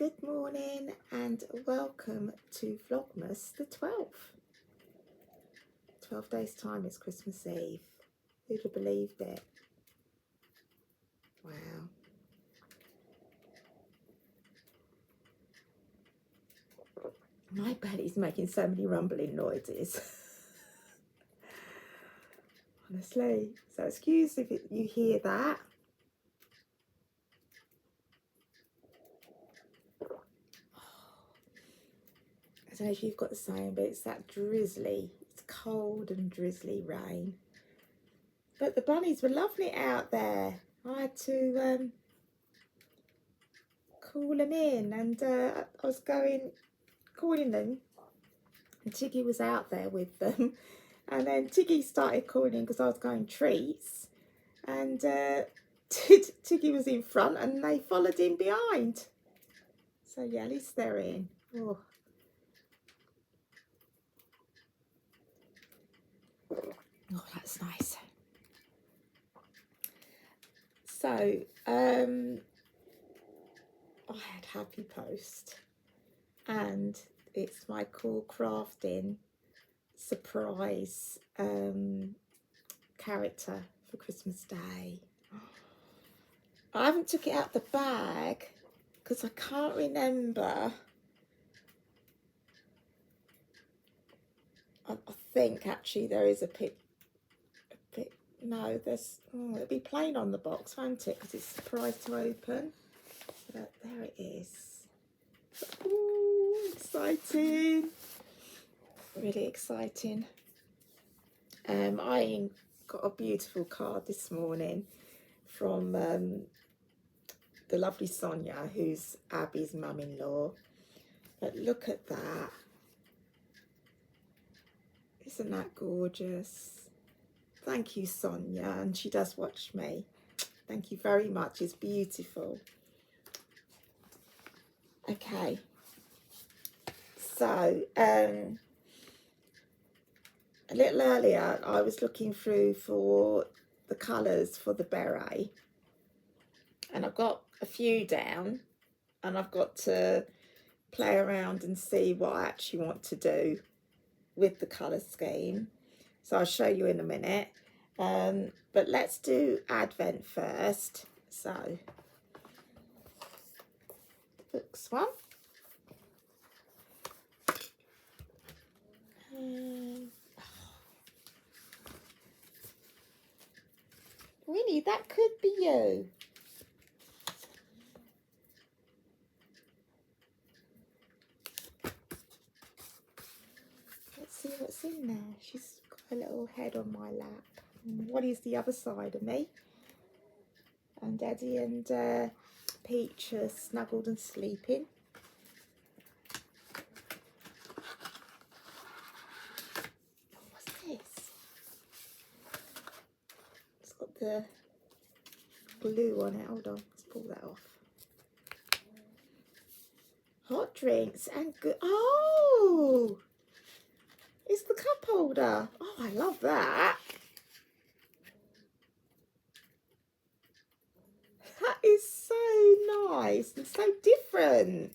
Good morning and welcome to Vlogmas the 12th. 12 days time is Christmas Eve. Who'd have believed it? Wow. My belly's making so many rumbling noises. Honestly. So excuse if you hear that. I don't know if you've got the same, but it's that drizzly, it's cold and drizzly rain. But the bunnies were lovely out there. I had to call them in, and I was calling them, and Tiggy was out there with them. And then Tiggy started calling because I was going treats, and Tiggy was in front and they followed him behind. So yeah, at least they're in. Oh. Oh, that's nice. So, I had Happy Post, and it's my cool crafting surprise character for Christmas Day. I haven't took it out the bag because I can't remember. I think actually there is a pic. No, there's, it'll be plain on the box, won't it? Because it's a surprise to open. But there it is. Ooh, exciting. Really exciting. I got a beautiful card this morning from the lovely Sonia, who's Abby's mum-in-law. But look at that. Isn't that gorgeous? Thank you, Sonia, and she does watch me. Thank you very much. It's beautiful. Okay. So, a little earlier, I was looking through for the colours for the beret, and I've got a few down, and I've got to play around and see what I actually want to do with the colour scheme. So I'll show you in a minute. But let's do Advent first. So, books one. Winnie, that could be you. Let's see what's in there. She's got a little head on my lap. What is the other side of me? And Eddie and Peach are snuggled and sleeping. What's this? It's got the glue on it. Hold on, let's pull that off. Hot drinks and good. Oh, it's the cup holder. Oh, I love that. That is so nice and so different.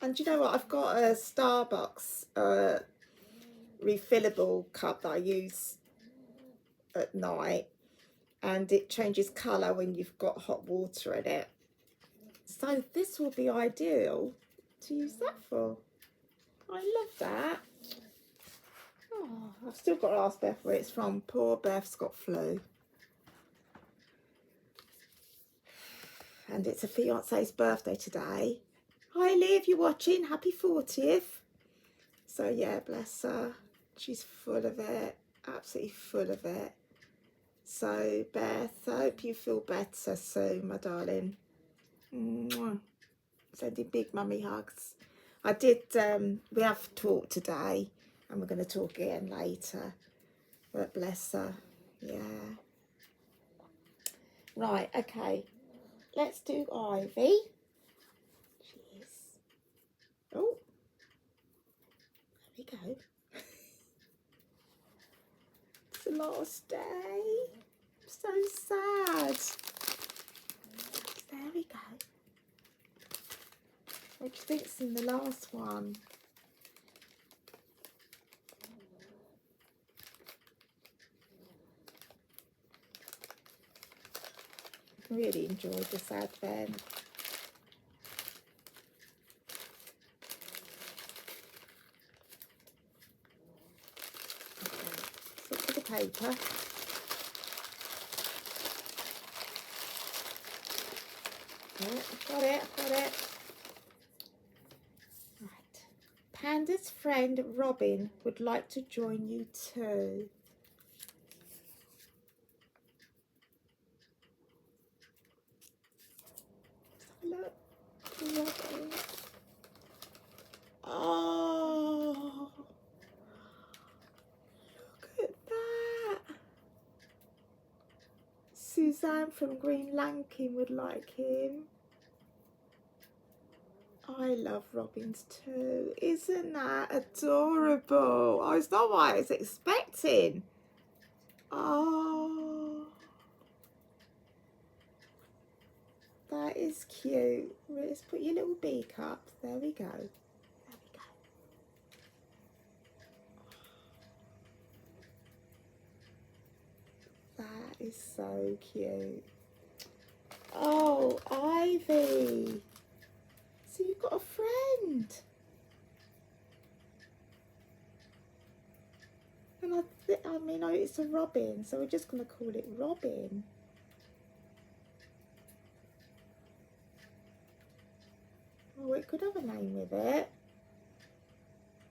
And you know what? I've got a Starbucks refillable cup that I use at night, and it changes colour when you've got hot water in it. So this will be ideal to use that for. I love that. Oh, I've still got to ask Beth where it's from. Poor Beth's got flu. And it's a fiance's birthday today. Hi Liv, you're watching. Happy 40th. So yeah, bless her. She's full of it. Absolutely full of it. So Beth, I hope you feel better soon, my darling. Mwah. Sending big mummy hugs. I did, we have talked today, and we're going to talk again later. But bless her. Yeah. Right, okay. Let's do Ivy. She is. Oh. There we go. It's the last day. I'm so sad. There we go. What do you think's in the last one? Really enjoyed this advent. Okay, stick to the paper. Yeah, got it. Right. Panda's friend Robin would like to join you too. Look, Robin. Oh, look at that. Suzanne from Green Lankin would like him. I love robins too. Isn't that adorable? Oh, it's not what I was expecting. Oh, that is cute. Let's put your little beak up. There we go. There we go. That is so cute. Oh, Ivy. So you've got a friend. And I mean, it's a robin, so we're just going to call it Robin. Oh, it could have a name with it.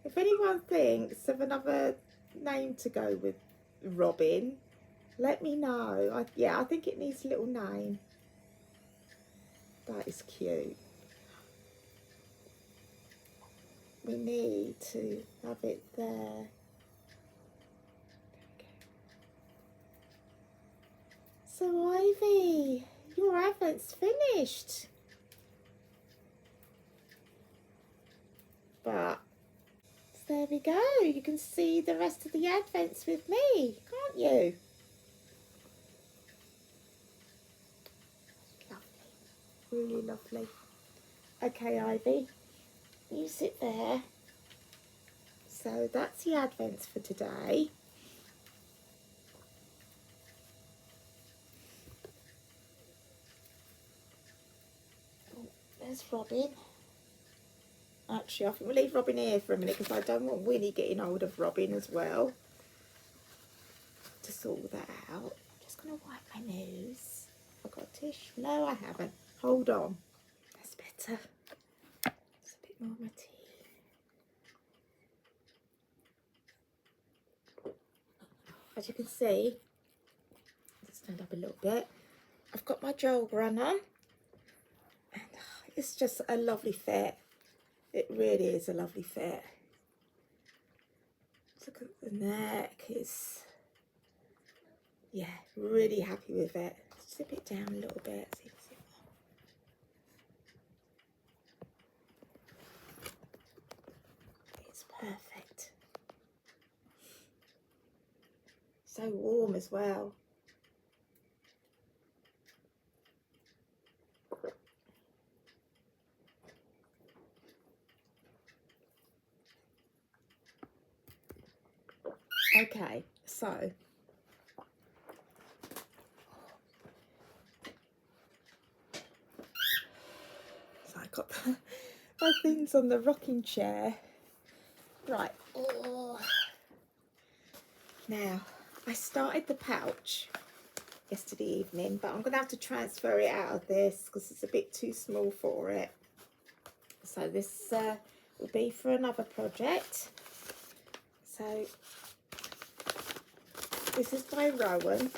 If anyone thinks of another name to go with Robin, let me know. Yeah, I think it needs a little name. That is cute. We need to have it there. So Ivy, your advent's finished. But there we go. You can see the rest of the advents with me, can't you? Lovely. Really lovely. Okay, Ivy, you sit there. So that's the advents for today. Oh, there's Robin. Actually, I think we'll leave Robin here for a minute because I don't want Winnie getting hold of Robin as well. To sort that out. I'm just going to wipe my nose. I've got a tissue. No, I haven't. Hold on. That's better. It's a bit more of my tea. As you can see, let's stand up a little bit. I've got my gel runner. And it's just a lovely fit. It really is a lovely fit. Look at the neck. It's, yeah, really happy with it. Zip it down a little bit. It's perfect. So warm as well. Okay, so I got my things on the rocking chair. Right. Oh. Now, I started the pouch yesterday evening, but I'm going to have to transfer it out of this because it's a bit too small for it. So this will be for another project. So this is by Rowan.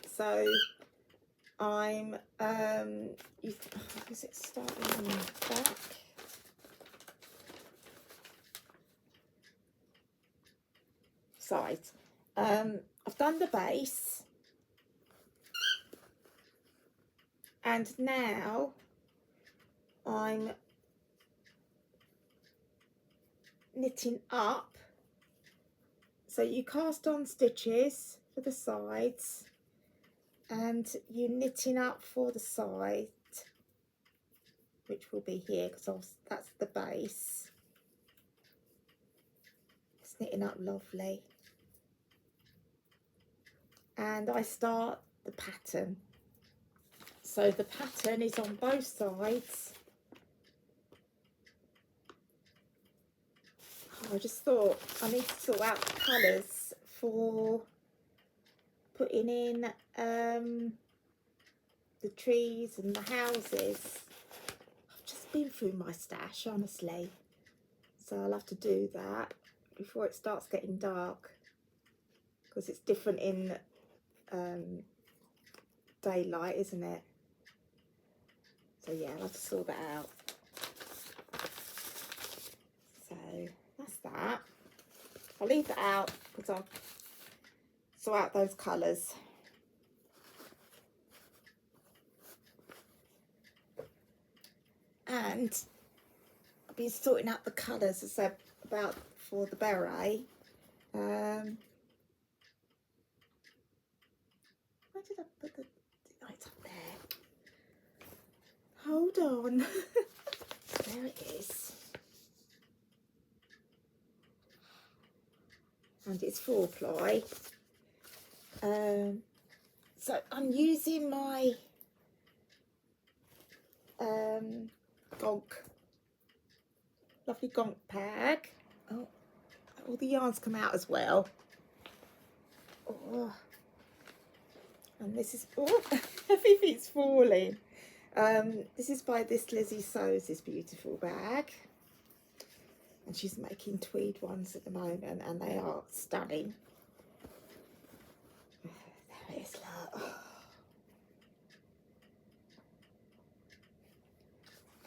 So I'm is it starting on the back? Side. I've done the base, and now I'm knitting up. So you cast on stitches for the sides, and you're knitting up for the side, which will be here because that's the base. It's knitting up lovely. And I start the pattern. So the pattern is on both sides. Oh, I just thought I need to sort out the colours for putting in the trees and the houses. I've just been through my stash, honestly. So I'll have to do that before it starts getting dark, because it's different in daylight, isn't it? So yeah, I'll have to sort that out. So that's that. I'll leave that out because I'll sort out those colours. And I've been sorting out the colours, as I said about for the beret. Where did I put the... Oh, it's up there. Hold on. There it is. And it's 4-ply. So I'm using my lovely gonk bag. Oh, all the yarns come out as well. Oh. And this is, oh, everything's falling. This is by this Lizzie Sews this beautiful bag, and she's making tweed ones at the moment, and they are stunning. There it is, look.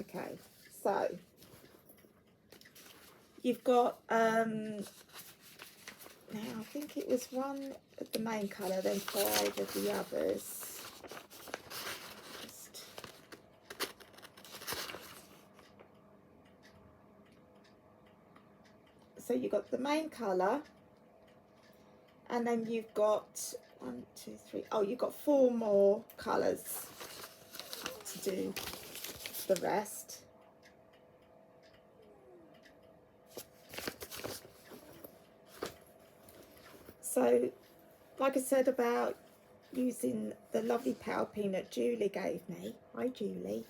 Okay, so you've got now I think it was 1 of the main colour, then 5 of the others. So you've got the main colour, and then you've got 1, 2, 3. Oh, you've got 4 more colours to do the rest. So, like I said about using the lovely powder peanut Julie gave me. Hi, Julie.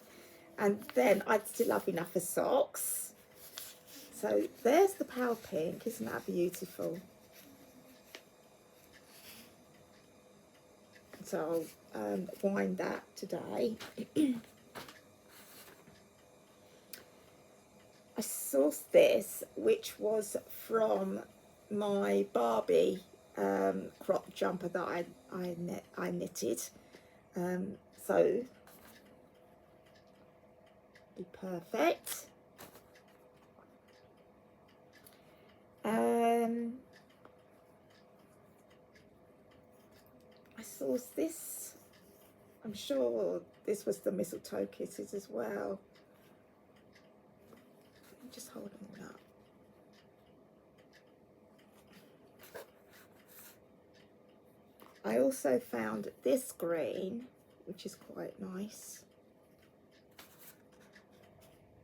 And then I'd still have enough for socks. So there's the powder pink. Isn't that beautiful? So I'll wind that today. I sourced this, which was from my Barbie crop jumper that I knitted. So be perfect. I sourced this. I'm sure this was the mistletoe kisses as well. Just hold them all up. I also found this green, which is quite nice.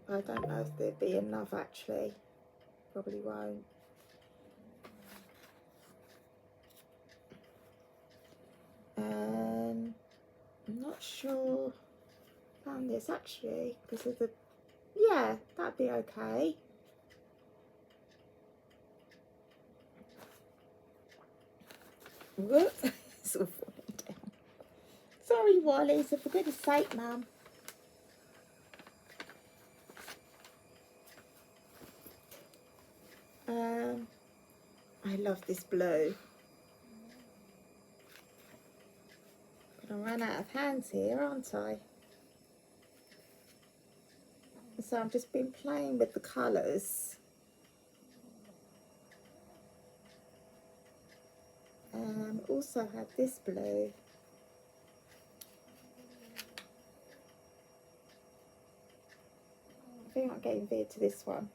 I don't know if there'd be enough actually. Probably won't. I'm not sure. Found this actually because of the, yeah, that'd be okay. Whoop, it's all falling down. Sorry, Wally, so for goodness sake, Mum. I love this blue. Gonna run out of hands here, aren't I? So I've just been playing with the colours. Also had this blue. I think I'm getting veered to this one.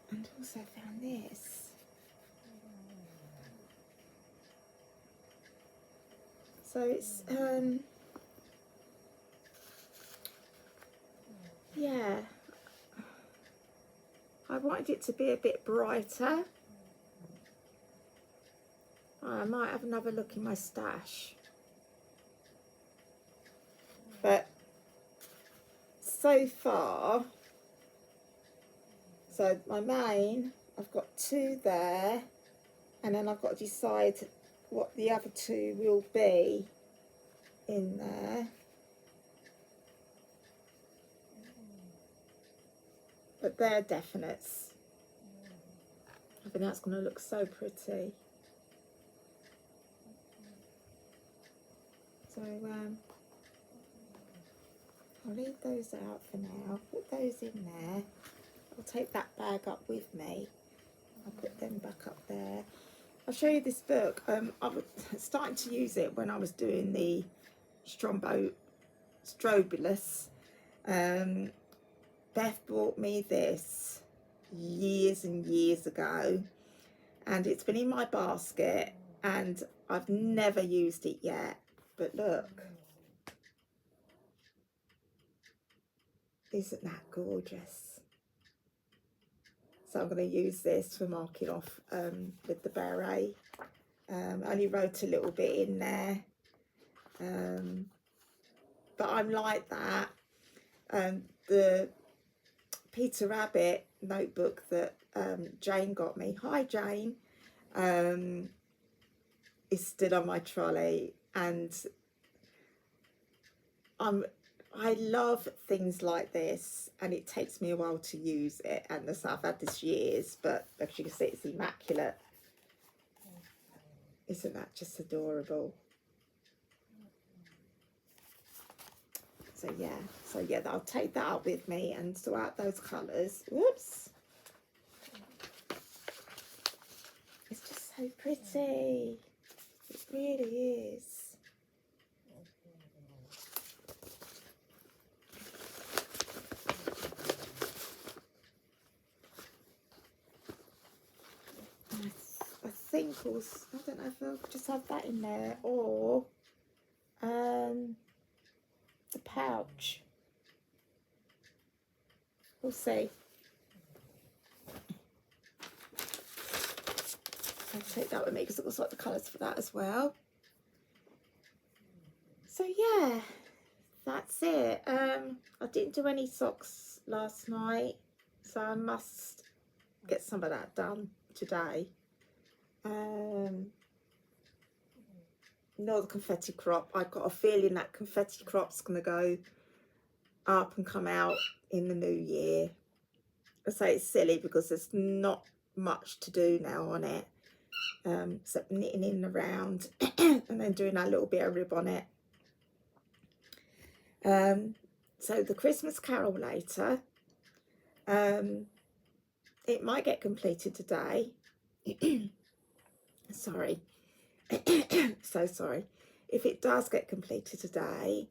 And also found this. So it's yeah, I wanted it to be a bit brighter. I might have another look in my stash, but so far, so my main, I've got 2 there, and then I've got to decide what the other 2 will be in there. But they're definites. I think that's going to look so pretty. So I'll leave those out for now. Put those in there. I'll take that bag up with me. I'll put them back up there. I'll show you this book. I was starting to use it when I was doing the Strobilus. Beth bought me this years and years ago, and it's been in my basket and I've never used it yet. But look, isn't that gorgeous? So I'm going to use this for marking off with the beret. I only wrote a little bit in there, but I'm like that. The Peter Rabbit notebook that Jane got me, hi Jane, is still on my trolley, and I love things like this, and it takes me a while to use it. And I've had this years, but as you can see, it's immaculate. Isn't that just adorable? So yeah, I'll take that out with me and sort out those colours. Whoops. It's just so pretty. It really is. I think also, I don't know if I'll just have that in there, or the pouch. We'll see. I'll take that with me because it looks like the colours for that as well. So yeah, that's it. I didn't do any socks last night, so I must get some of that done today. No, the confetti crop. I've got a feeling that confetti crop's going to go up and come out in the new year. I say it's silly because there's not much to do now on it, except knitting in around and then doing a little bit of rib on it. So the Christmas Carol later, it might get completed today. Sorry. So sorry. If it does get completed today,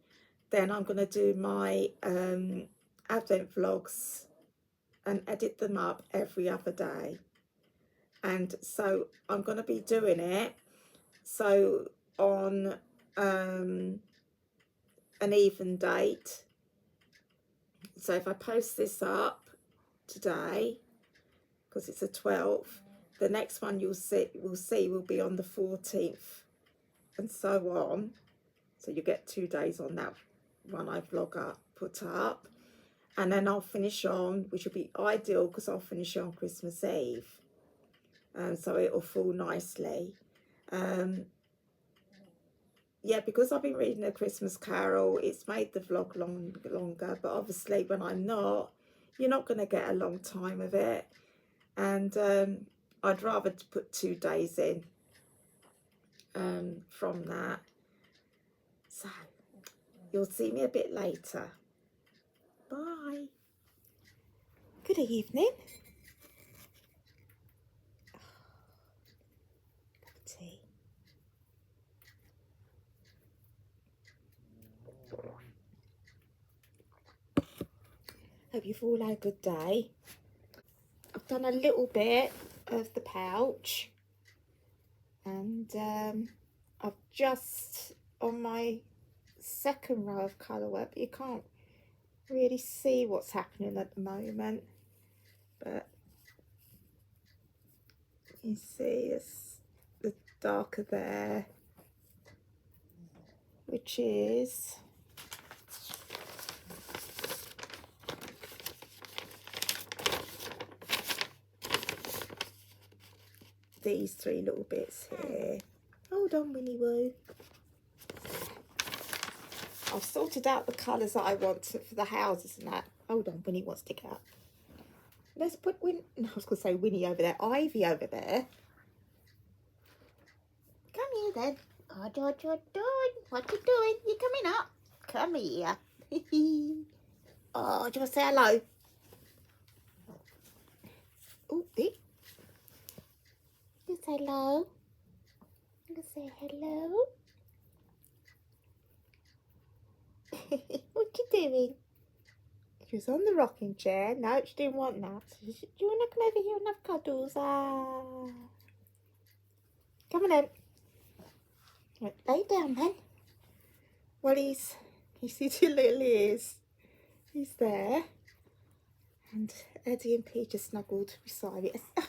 then I'm going to do my Advent vlogs and edit them up every other day. And so I'm going to be doing it so on an even date. So if I post this up today, because it's the 12th, the next one we'll see will be on the 14th, and so on. So you get 2 days on that one I put up, and then I'll finish on, which will be ideal because I'll finish on Christmas Eve, so it'll fall nicely. Yeah, because I've been reading A Christmas Carol, it's made the vlog longer, but obviously when I'm not, you're not going to get a long time of it. And I'd rather put 2 days in from that. So you'll see me a bit later. Bye. Good evening. Cup of tea. Hope you've all had a good day. I've done a little bit of the pouch, and I've just on my second row of colour work, but you can't really see what's happening at the moment. But you see it's the darker there, which is these three little bits here. Hold on, Winnie Woo. I've sorted out the colours that I want for the houses and that. Hold on, Winnie wants to get up. Let's put I was going to say Winnie over there. Ivy over there. Come here then. Oh, what you doing? You coming up? Come here. Oh, do you want to say hello? Oh, you say hello? You say hello? What you doing? She was on the rocking chair. No, she didn't want that. Do you want to come over here and have cuddles? Ah. Come on then. Right, lay down then. Well, you see two little ears. He's there. And Eddie and Peter snuggled beside it. I'm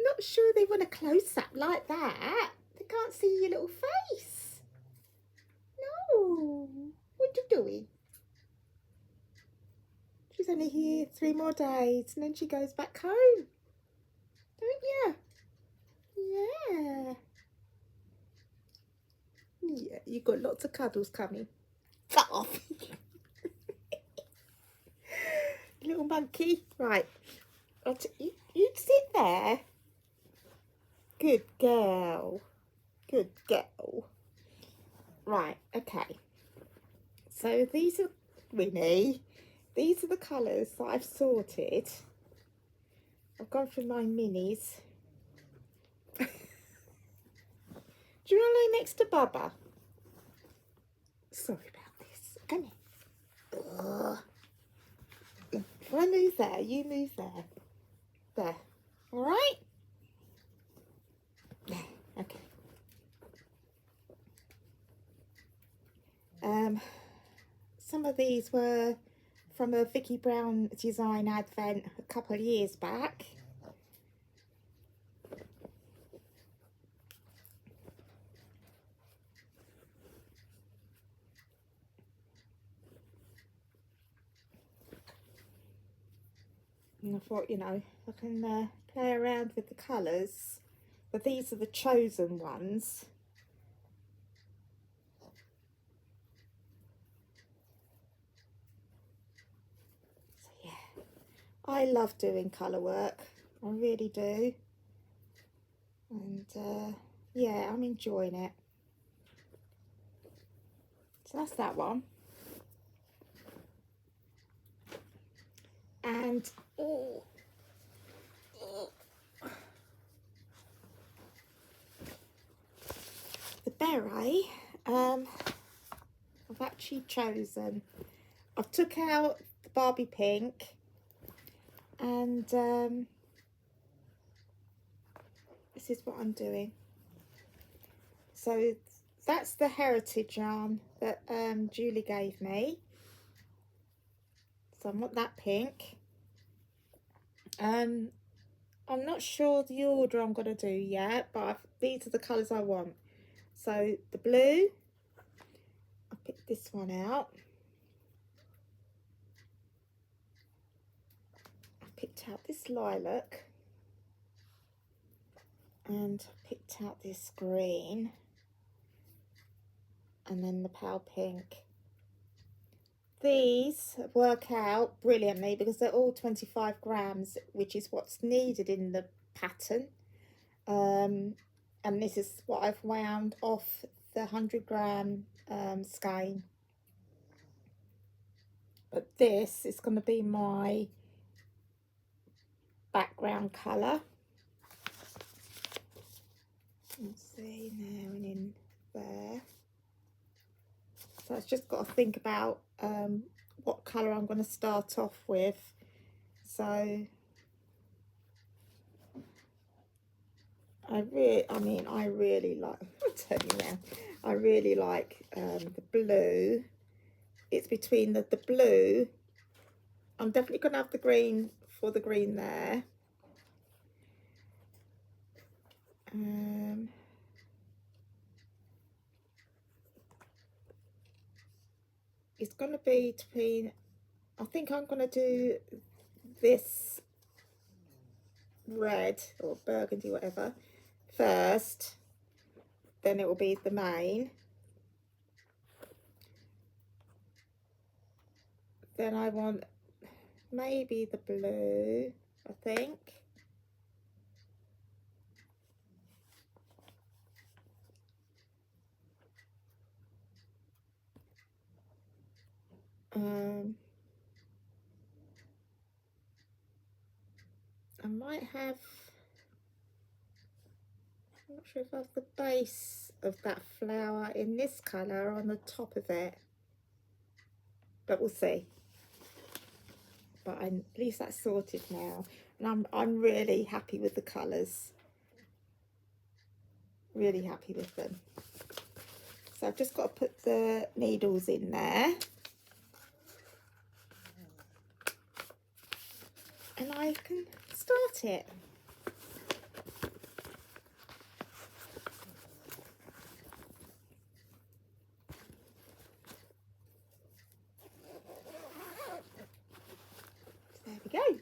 not sure they want a close-up like that. They can't see your little face. No. What you doing? She's only here 3 more days and then she goes back home. Don't you? Yeah. Yeah, you've got lots of cuddles coming. Fuck off. Little monkey. Right. You sit there. Good girl. Good girl. Right, okay. So these are, Winnie, these are the colours that I've sorted. I've gone through my minis. Do you want to lay next to Bubba? Sorry about this. Come here. Ugh. If I move there, you move there. There. All right? Okay. Some of these were from a Vicky Brown design advent a couple of years back. And I thought, you know, I can play around with the colours, but these are the chosen ones. So yeah, I love doing colour work, I really do, and yeah, I'm enjoying it. So that's that one. And the beret, I've actually chosen, I've took out the Barbie pink and this is what I'm doing. So that's the heritage yarn that Julie gave me. So I want that pink. I'm not sure the order I'm going to do yet, but these are the colours I want. So the blue, I picked this one out. I picked out this lilac. And I picked out this green. And then the pale pink. These work out brilliantly because they're all 25 grams, which is what's needed in the pattern. And this is what I've wound off the 100 gram skein. But this is going to be my background colour. Let's see, now and in there. So I've just got to think about what colour I'm going to start off with. So I really like, I'll tell you now, I really like the blue. It's between the blue. I'm definitely going to have the green for the green there. It's going to be between, I think I'm going to do this red or burgundy, whatever, first. Then it will be the main. Then I want maybe the blue, I think. I might have, I'm not sure if I have the base of that flower in this colour on the top of it, but we'll see. But at least that's sorted now, and I'm really happy with the colours. Really happy with them. So I've just got to put the needles in there, and I can start it. There we go.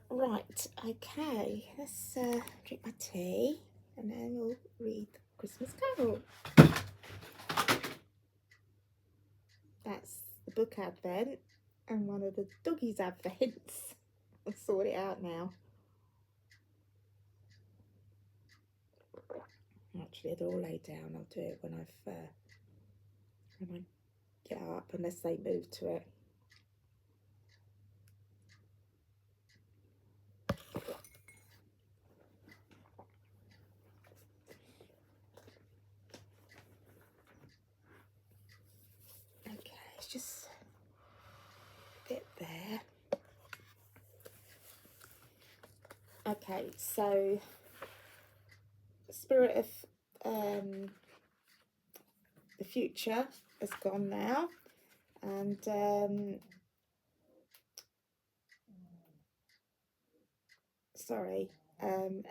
Right, okay, let's drink my tea and then we'll read the Christmas Carol. That's the book advent and one of the doggies advents. I'll sort it out now. Actually, they're all laid down. I'll do it when I get up, unless they move to it. Okay, it's just a bit there. Okay, so the spirit of the future has gone now, and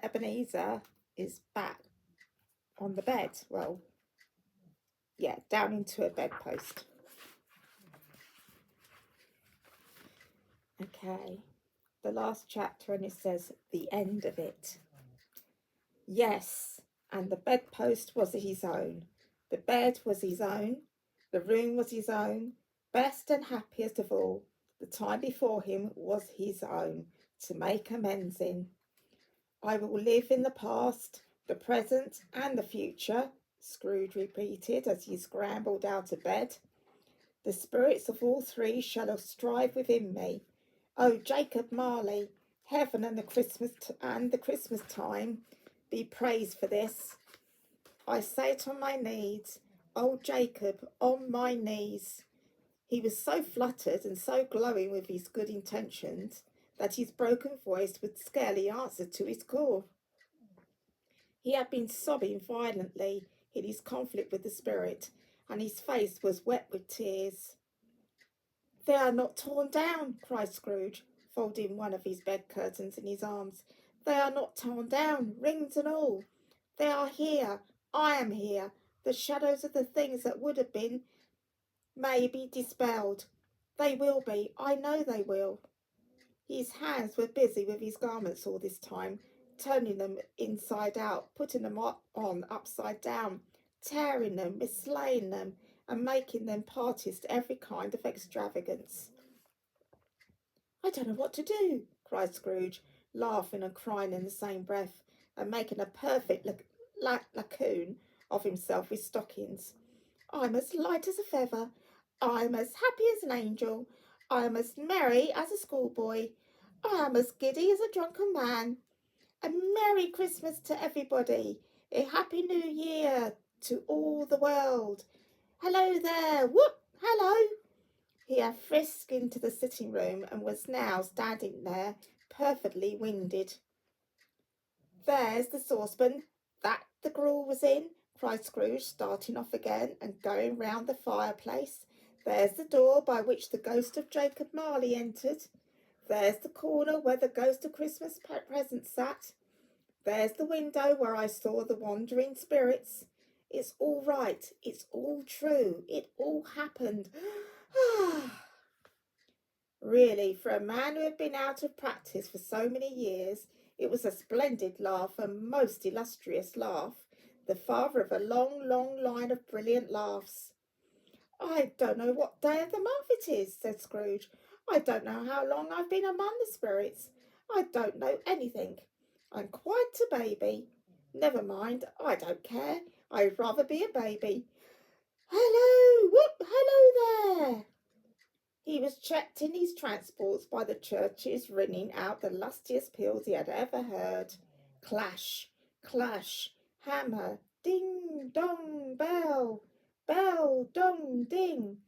Ebenezer is back on the bed. Well, yeah, down into a bedpost. Okay, the last chapter, and it says the end of it. Yes, and the bedpost was his own. The bed was his own. The room was his own. Best and happiest of all, the time before him was his own, to make amends in. I will live in the past, the present, and the future, Scrooge repeated as he scrambled out of bed. The spirits of all three shall strive within me. Oh, Jacob Marley, heaven and the Christmas time be praised for this. I say it on my knees, oh Jacob, on my knees. He was so fluttered and so glowing with his good intentions that his broken voice would scarcely answer to his call. He had been sobbing violently in his conflict with the spirit, and his face was wet with tears. They are not torn down, cried Scrooge, folding one of his bed curtains in his arms. They are not torn down, rings and all. They are here. I am here. The shadows of the things that would have been may be dispelled. They will be. I know they will. His hands were busy with his garments all this time, turning them inside out, putting them on upside down, tearing them, mislaying them, and making them parties to every kind of extravagance. I don't know what to do, cried Scrooge, laughing and crying in the same breath, and making a perfect lacoon of himself with stockings. I'm as light as a feather. I'm as happy as an angel. I am as merry as a schoolboy. I am as giddy as a drunken man. A Merry Christmas to everybody. A Happy New Year to all the world. Hello there. Whoop, hello. He had frisked into the sitting room and was now standing there, perfectly winded. There's the saucepan that the gruel was in, cried Scrooge, starting off again and going round the fireplace. There's the door by which the ghost of Jacob Marley entered. There's the corner where the ghost of Christmas present sat. There's the window where I saw the wandering spirits. It's all right. It's all true. It all happened. Really, for a man who had been out of practice for so many years, it was a splendid laugh, a most illustrious laugh, the father of a long, long line of brilliant laughs. I don't know what day of the month it is, said Scrooge. I don't know how long I've been among the spirits. I don't know anything. I'm quite a baby. Never mind, I don't care. I'd rather be a baby. Hello, whoop, hello there. He was checked in his transports by the churches ringing out the lustiest peals he had ever heard. Clash, clash, hammer, ding, dong, bell, bell, dong, ding.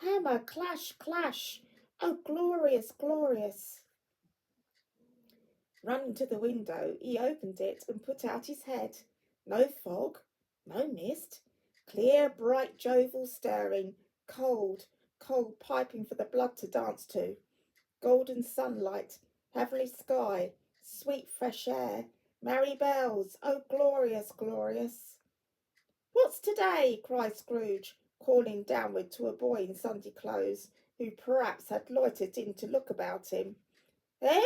Hammer, clash, clash. Oh, glorious, glorious. Running to the window, he opened it and put out his head. No fog, no mist. Clear, bright, jovial stirring, cold, cold piping for the blood to dance to. Golden sunlight, heavenly sky, sweet fresh air, merry bells. Oh, glorious, glorious. What's today? Cried Scrooge, calling downward to a boy in Sunday clothes, who perhaps had loitered in to look about him. Eh?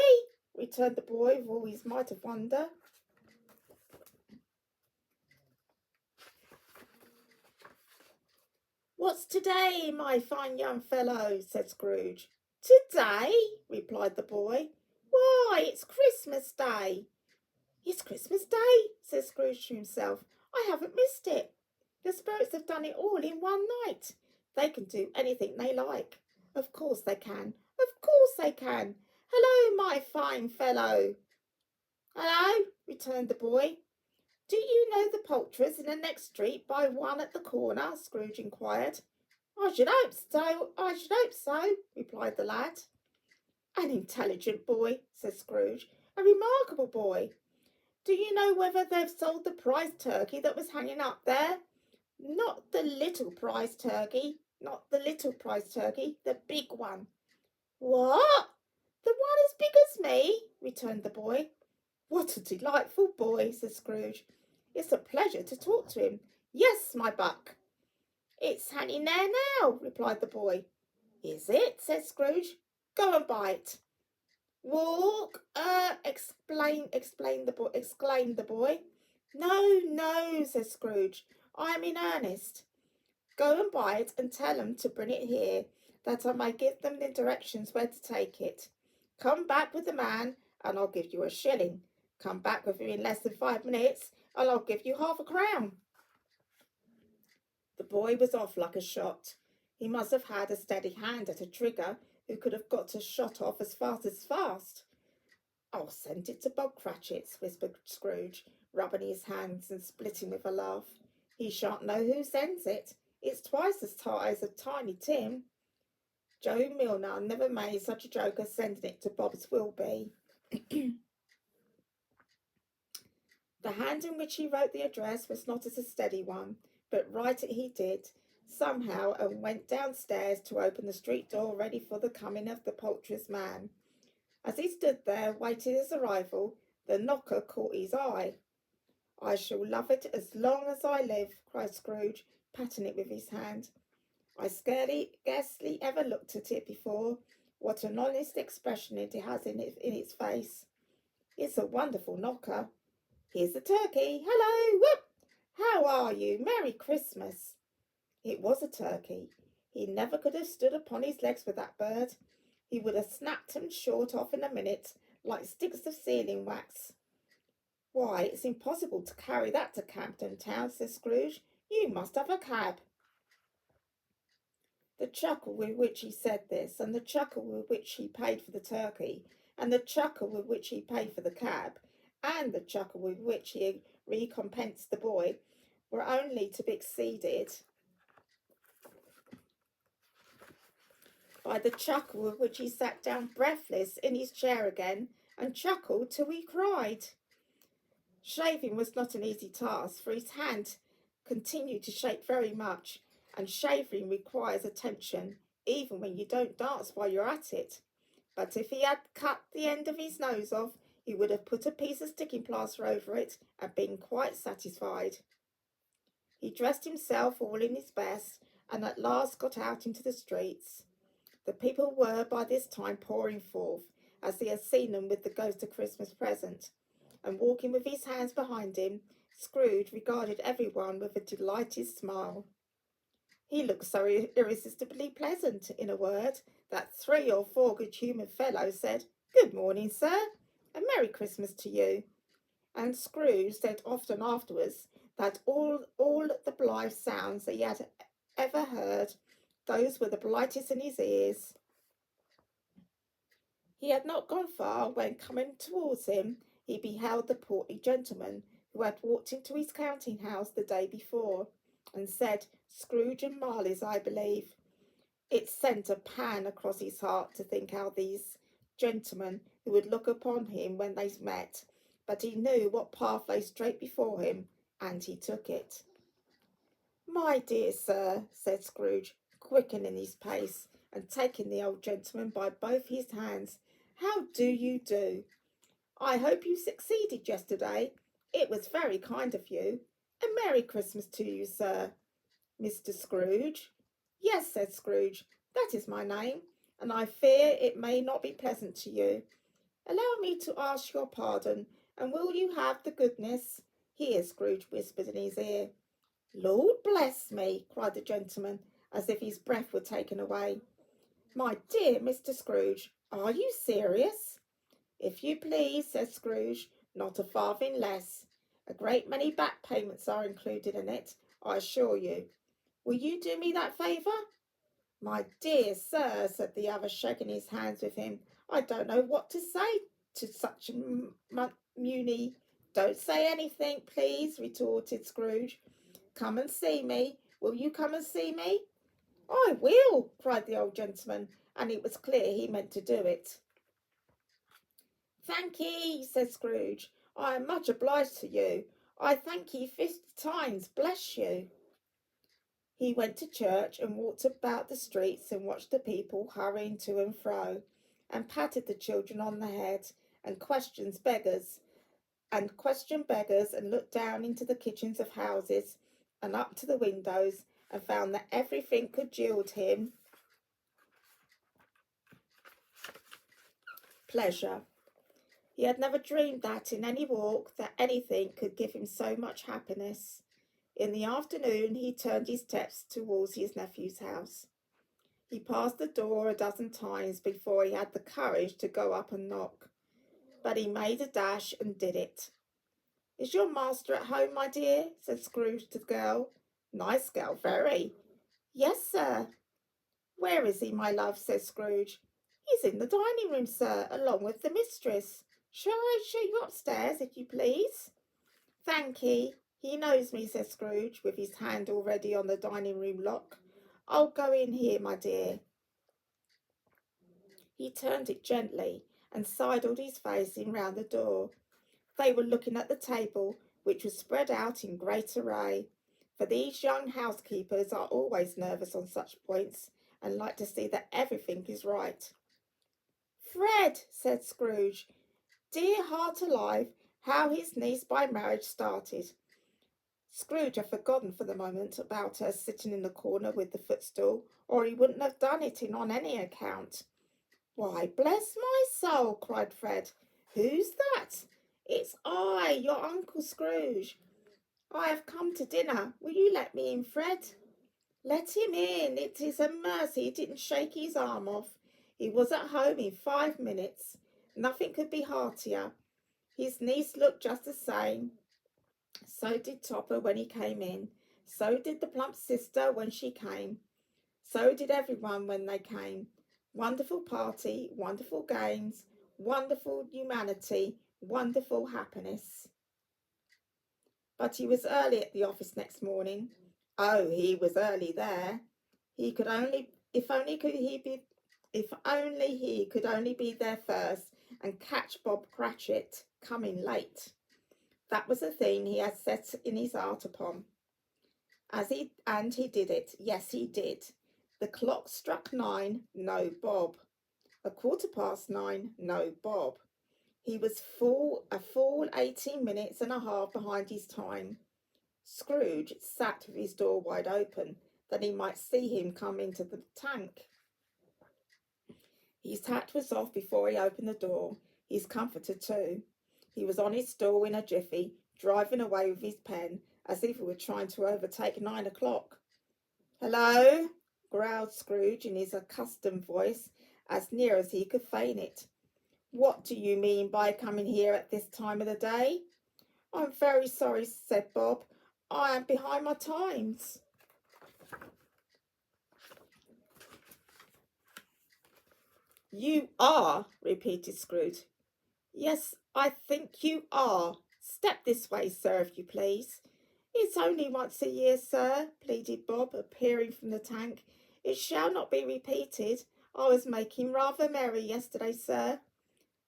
Returned the boy with all his might of wonder. What's today, my fine young fellow? Said Scrooge. Today? Replied the boy. Why, it's Christmas Day. It's Christmas Day, said Scrooge to himself. I haven't missed it. The spirits have done it all in one night. They can do anything they like. Of course they can. Of course they can. Hello, my fine fellow. Hello, returned the boy. Do you know the poulterers in the next street by one at the corner? Scrooge inquired. I should hope so, replied the lad. An intelligent boy, said Scrooge. A remarkable boy. Do you know whether they've sold the prize turkey that was hanging up there? Not the little prize turkey, the big one. What? The one as big as me? Returned the boy. What a delightful boy, said Scrooge. It's a pleasure to talk to him. Yes, my buck. It's hanging there now, replied the boy. Is it? Said Scrooge. Go and buy it. Walk, exclaimed the boy. No, said Scrooge. I'm in earnest. Go and buy it and tell them to bring it here, that I may give them the directions where to take it. Come back with the man, and I'll give you a shilling. Come back with him in less than 5 minutes, and I'll give you half a crown. The boy was off like a shot. He must have had a steady hand at a trigger who could have got a shot off as fast. I'll send it to Bob Cratchit's, whispered Scrooge, rubbing his hands and splitting with a laugh. He shan't know who sends it. It's twice as tight as a Tiny Tim. Joe Milner never made such a joke as sending it to Bob's Wilby. The hand in which he wrote the address was not as a steady one, but write it he did, somehow, and went downstairs to open the street door ready for the coming of the poulterer's man. As he stood there, waiting his arrival, the knocker caught his eye. I shall love it as long as I live, cried Scrooge, patting it with his hand. I scarcely ever looked at it before. What an honest expression it has in its face. It's a wonderful knocker. Here's the turkey. Hello, whoop! How are you? Merry Christmas. It was a turkey. He never could have stood upon his legs with that bird. He would have snapped them short off in a minute, like sticks of sealing wax. Why, it's impossible to carry that to Camden Town, said Scrooge. You must have a cab. The chuckle with which he said this, and the chuckle with which he paid for the turkey, and the chuckle with which he paid for the cab, and the chuckle with which he recompensed the boy, were only to be exceeded by the chuckle with which he sat down breathless in his chair again and chuckled till he cried. Shaving was not an easy task, for his hand continued to shake very much, and shaving requires attention, even when you don't dance while you're at it. But if he had cut the end of his nose off, he would have put a piece of sticking plaster over it and been quite satisfied. He dressed himself all in his best, and at last got out into the streets. The people were by this time pouring forth, as they had seen them with the ghost of Christmas present, and walking with his hands behind him, Scrooge regarded everyone with a delighted smile. He looked so irresistibly pleasant, in a word, that 3 or 4 good-humoured fellows said, "Good morning, sir, and Merry Christmas to you." And Scrooge said often afterwards that all the blithe sounds that he had ever heard, those were the blithest in his ears. He had not gone far when, coming towards him, he beheld the portly gentleman who had walked into his counting house the day before, and said, "Scrooge and Marley's, I believe." It sent a pang across his heart to think how these gentlemen who would look upon him when they met, but he knew what path lay straight before him, and he took it. "My dear sir," said Scrooge, quickening his pace, and taking the old gentleman by both his hands, "how do you do? I hope you succeeded yesterday. It was very kind of you. A Merry Christmas to you, sir." "Mr. Scrooge?" "Yes," said Scrooge, "that is my name, and I fear it may not be pleasant to you. Allow me to ask your pardon, and will you have the goodness—" Here Scrooge whispered in his ear. "Lord bless me!" cried the gentleman, as if his breath were taken away. "My dear Mr. Scrooge, are you serious?" "If you please," said Scrooge, "not a farthing less. A great many back payments are included in it, I assure you. Will you do me that favour?" "My dear sir," said the other, shaking his hands with him, "I don't know what to say to such muni—" "Don't say anything, please," retorted Scrooge. "Come and see me. Will you come and see me?" "I will," cried the old gentleman, and it was clear he meant to do it. "Thank ye," said Scrooge. "I am much obliged to you. I thank ye 50 times, bless you." He went to church and walked about the streets and watched the people hurrying to and fro, and patted the children on the head, and questioned beggars, and looked down into the kitchens of houses and up to the windows, and found that everything congealed him pleasure. He had never dreamed that in any walk that anything could give him so much happiness. In the afternoon he turned his steps towards his nephew's house. He passed the door a dozen times before he had the courage to go up and knock, but he made a dash and did it. "Is your master at home, my dear?" said Scrooge to the girl. "Nice girl, very." "Yes, sir." "Where is he, my love?" said Scrooge. "He's in the dining room, sir, along with the mistress. Shall I show you upstairs, if you please?" "Thank ye. He knows me," said Scrooge, with his hand already on the dining room lock. "I'll go in here, my dear." He turned it gently and sidled his face in round the door. They were looking at the table, which was spread out in great array, for these young housekeepers are always nervous on such points, and like to see that everything is right. "Fred," said Scrooge, "dear heart alive, how his niece by marriage started." Scrooge had forgotten for the moment about her sitting in the corner with the footstool, or he wouldn't have done it on any account. "Why, bless my soul!" cried Fred. "Who's that?" "It's I, your Uncle Scrooge. I have come to dinner. Will you let me in, Fred?" "Let him in. It is a mercy he didn't shake his arm off. He was at home in 5 minutes. Nothing could be heartier. His niece looked just the same. So did Topper when he came in. So did the plump sister when she came. So did everyone when they came. Wonderful party, wonderful games, wonderful humanity, wonderful happiness." But he was early at the office next morning. Oh, he was early there. He could only, if only he could only be there first and catch Bob Cratchit coming late. That was a thing he had set in his heart upon. And he did it. Yes, he did. The clock struck 9, no Bob. 9:15, no Bob. He was a full 18 minutes and a half behind his time. Scrooge sat with his door wide open, that he might see him come into the tank. His hat was off before he opened the door, his comforter too. He was on his stool in a jiffy, driving away with his pen, as if he were trying to overtake 9 o'clock. "Hello," growled Scrooge in his accustomed voice, as near as he could feign it. "What do you mean by coming here at this time of the day?" "I'm very sorry," said Bob. "I am behind my times." "You are," repeated Scrooge. "Yes, I think you are. Step this way, sir, if you please." "It's only once a year, sir," pleaded Bob, appearing from the tank. "It shall not be repeated. I was making rather merry yesterday, sir."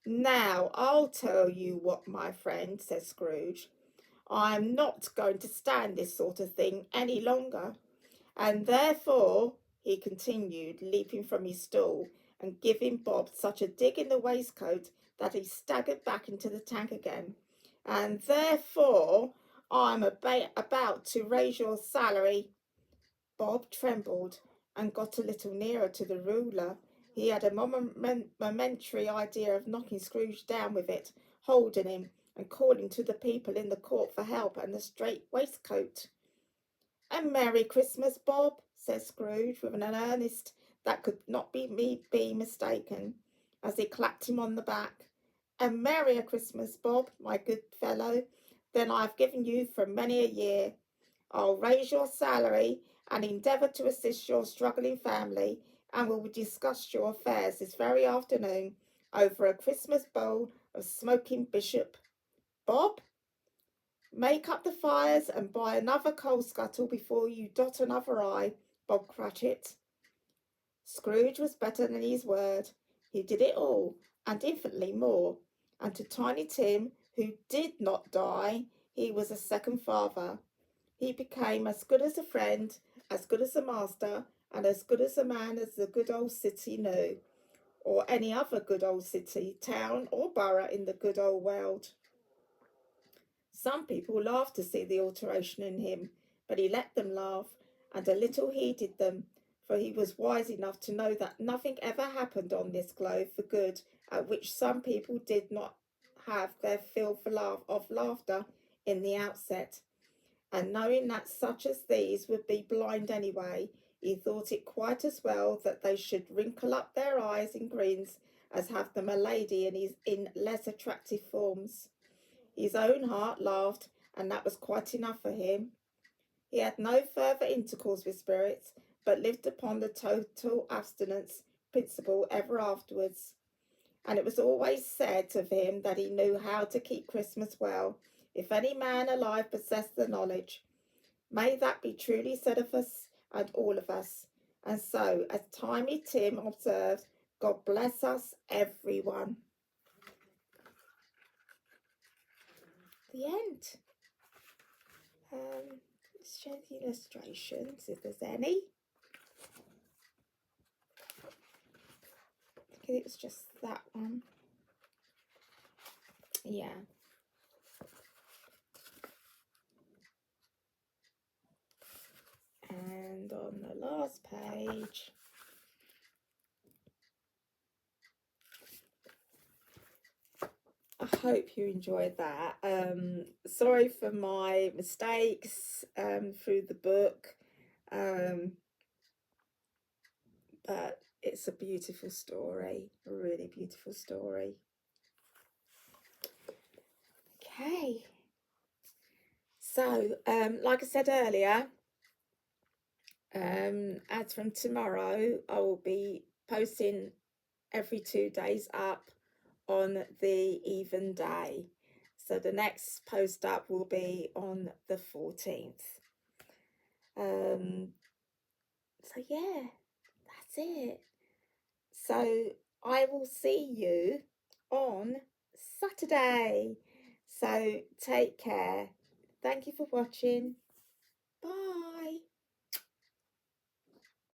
"Now, I'll tell you what, my friend," said Scrooge. "I'm not going to stand this sort of thing any longer. And therefore," he continued, leaping from his stool and giving Bob such a dig in the waistcoat that he staggered back into the tank again, "and therefore I'm about to raise your salary." Bob trembled and got a little nearer to the ruler. He had a momentary idea of knocking Scrooge down with it, holding him, and calling to the people in the court for help and the straight waistcoat. "A Merry Christmas, Bob," said Scrooge, with an earnest that could not be mistaken, as he clapped him on the back. "A merrier Christmas, Bob, my good fellow, than I've given you for many a year. I'll raise your salary and endeavour to assist your struggling family, and we'll discuss your affairs this very afternoon over a Christmas bowl of smoking bishop. Bob, make up the fires and buy another coal scuttle before you dot another I, Bob Cratchit." Scrooge was better than his word. He did it all, and infinitely more. And to Tiny Tim, who did not die, he was a second father. He became as good as a friend, as good as a master, and as good as a man as the good old city knew, or any other good old city, town, or borough in the good old world. Some people laughed to see the alteration in him, but he let them laugh, and a little heeded them, for he was wise enough to know that nothing ever happened on this globe for good at which some people did not have their fill of laughter in the outset. And knowing that such as these would be blind anyway, he thought it quite as well that they should wrinkle up their eyes in grins as have them a lady in less attractive forms. His own heart laughed, and that was quite enough for him. He had no further intercourse with spirits, but lived upon the total abstinence principle ever afterwards. And it was always said of him that he knew how to keep Christmas well, if any man alive possessed the knowledge. May that be truly said of us and all of us. And so, as Tiny Tim observed, God bless us, everyone. The end. Let's show the illustrations if there's any. I think it was just that one. Yeah. And on the last page, I hope you enjoyed that. Sorry for my mistakes through the book, but it's a beautiful story, a really beautiful story. Okay, so like I said earlier, as from tomorrow, I will be posting every 2 days up on the even day. So the next post up will be on the 14th. So yeah, that's it. So I will see you on Saturday. So take care. Thank you for watching. Bye.